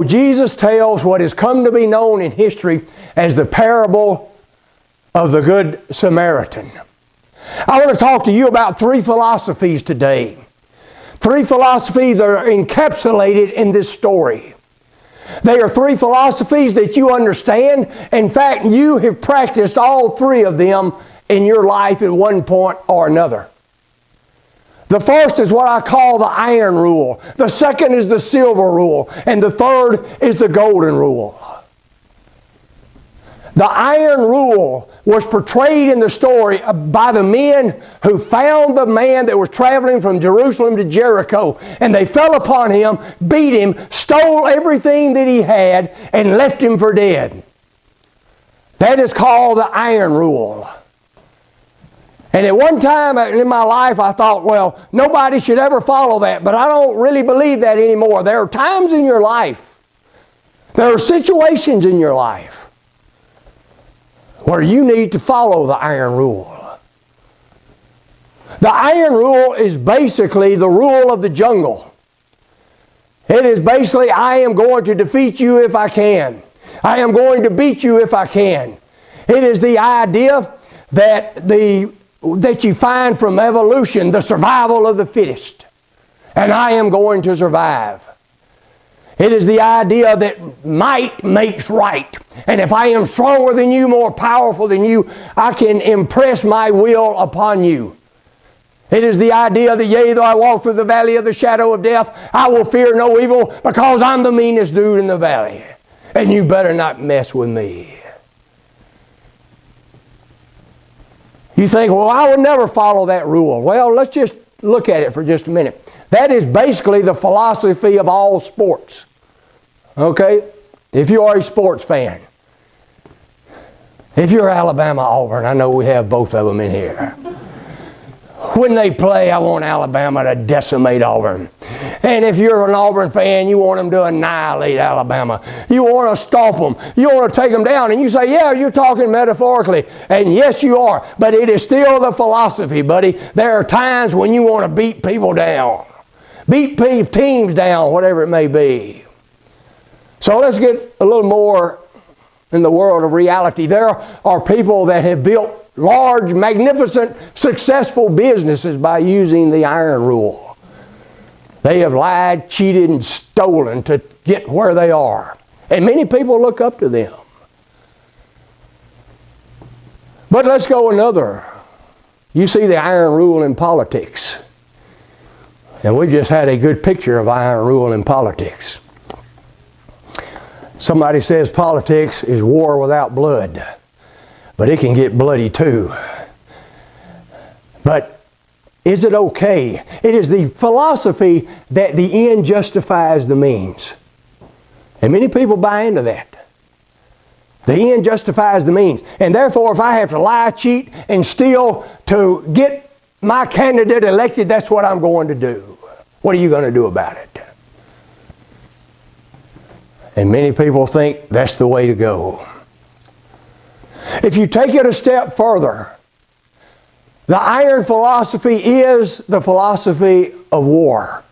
Jesus tells what has come to be known in history as the parable of the Good Samaritan. I want to talk to you about three philosophies today. Three philosophies that are encapsulated in this story. They are three philosophies that you understand. In fact, you have practiced all three of them in your life at one point or another. The first is what I call the iron rule. The second is the silver rule. And the third is the golden rule. The iron rule was portrayed in the story by the men who found the man that was traveling from Jerusalem to Jericho. And they fell upon him, beat him, stole everything that he had, and left him for dead. That is called the iron rule. And at one time in my life, I thought, well, nobody should ever follow that. But I don't really believe that anymore. There are times in your life, there are situations in your life where you need to follow the iron rule. The iron rule is basically the rule of the jungle. It is basically, I am going to defeat you if I can. I am going to beat you if I can. It is the idea that you find from evolution, the survival of the fittest. And I am going to survive. It is the idea that might makes right. And if I am stronger than you, more powerful than you, I can impress my will upon you. It is the idea that, yea, though I walk through the valley of the shadow of death, I will fear no evil because I'm the meanest dude in the valley. And you better not mess with me. You think, well, I would never follow that rule. Well, let's just look at it for just a minute. That is basically the philosophy of all sports. Okay? If you are a sports fan. If you're Alabama, Auburn, I know we have both of them in here. When they play, I want Alabama to decimate Auburn. And if you're an Auburn fan, you want them to annihilate Alabama. You want to stomp them. You want to take them down. And you say, yeah, you're talking metaphorically. And yes, you are. But it is still the philosophy, buddy. There are times when you want to beat people down. Beat teams down, whatever it may be. So let's get a little more in the world of reality. There are people that have built large, magnificent, successful businesses by using the iron rule. They have lied, cheated, and stolen to get where they are. And many people look up to them. But let's go another. You see the iron rule in politics. And we just had a good picture of iron rule in politics. Somebody says politics is war without blood. But it can get bloody too. But is it okay? It is the philosophy that the end justifies the means. And many people buy into that. The end justifies the means. And therefore, if I have to lie, cheat, and steal to get my candidate elected, that's what I'm going to do. What are you going to do about it? And many people think that's the way to go. If you take it a step further, the iron philosophy is the philosophy of war.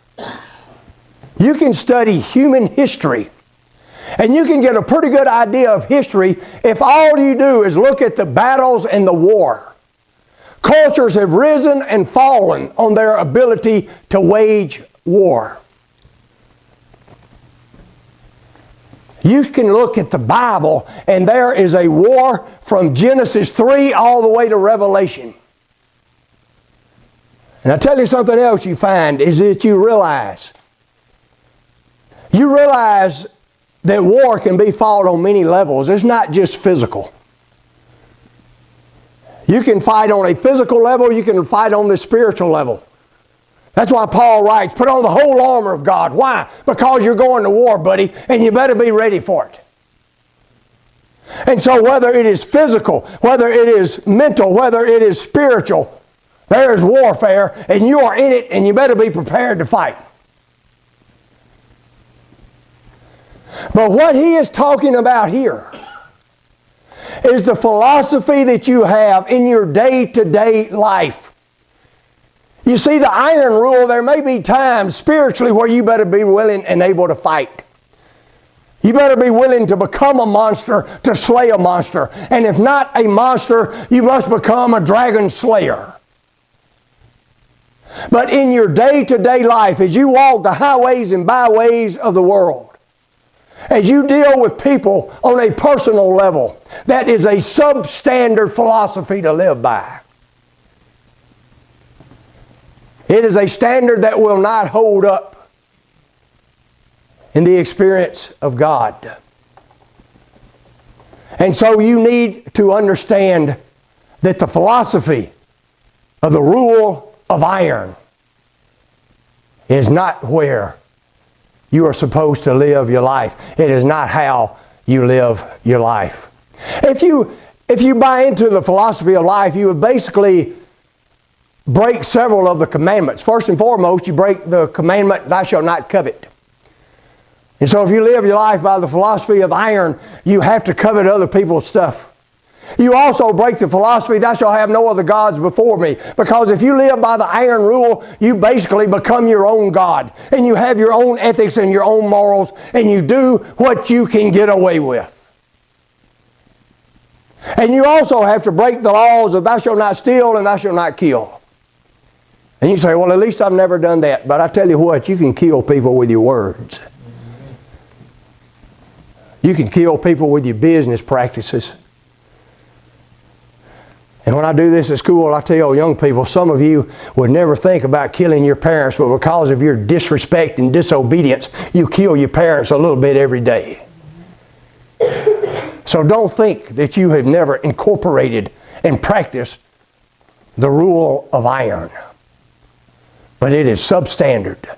You can study human history, and you can get a pretty good idea of history if all you do is look at the battles and the war. Cultures have risen and fallen on their ability to wage war. You can look at the Bible, and there is a war from Genesis 3 all the way to Revelation. And I tell you something else you find is that you realize that war can be fought on many levels. It's not just physical. You can fight on a physical level, you can fight on the spiritual level. That's why Paul writes, put on the whole armor of God. Why? Because you're going to war, buddy, and you better be ready for it. And so whether it is physical, whether it is mental, whether it is spiritual, there is warfare, and you are in it, and you better be prepared to fight. But what he is talking about here is the philosophy that you have in your day-to-day life. You see, the iron rule, there may be times spiritually where you better be willing and able to fight. You better be willing to become a monster to slay a monster. And if not a monster, you must become a dragon slayer. But in your day-to-day life, as you walk the highways and byways of the world, as you deal with people on a personal level, that is a substandard philosophy to live by. It is a standard that will not hold up in the experience of God. And so you need to understand that the philosophy of the rule of iron is not where you are supposed to live your life. It is not how you live your life. If you buy into the philosophy of life, you would basically break several of the commandments. First and foremost, you break the commandment, thou shalt not covet. And so if you live your life by the philosophy of iron, you have to covet other people's stuff. You also break the philosophy, thou shalt have no other gods before me. Because if you live by the iron rule, you basically become your own God. And you have your own ethics and your own morals, and you do what you can get away with. And you also have to break the laws of thou shalt not steal and thou shalt not kill. And you say, well, at least I've never done that. But I tell you what, you can kill people with your words. You can kill people with your business practices. And when I do this at school, I tell young people, some of you would never think about killing your parents, but because of your disrespect and disobedience, you kill your parents a little bit every day. So don't think that you have never incorporated and practiced the rule of iron. But it is substandard.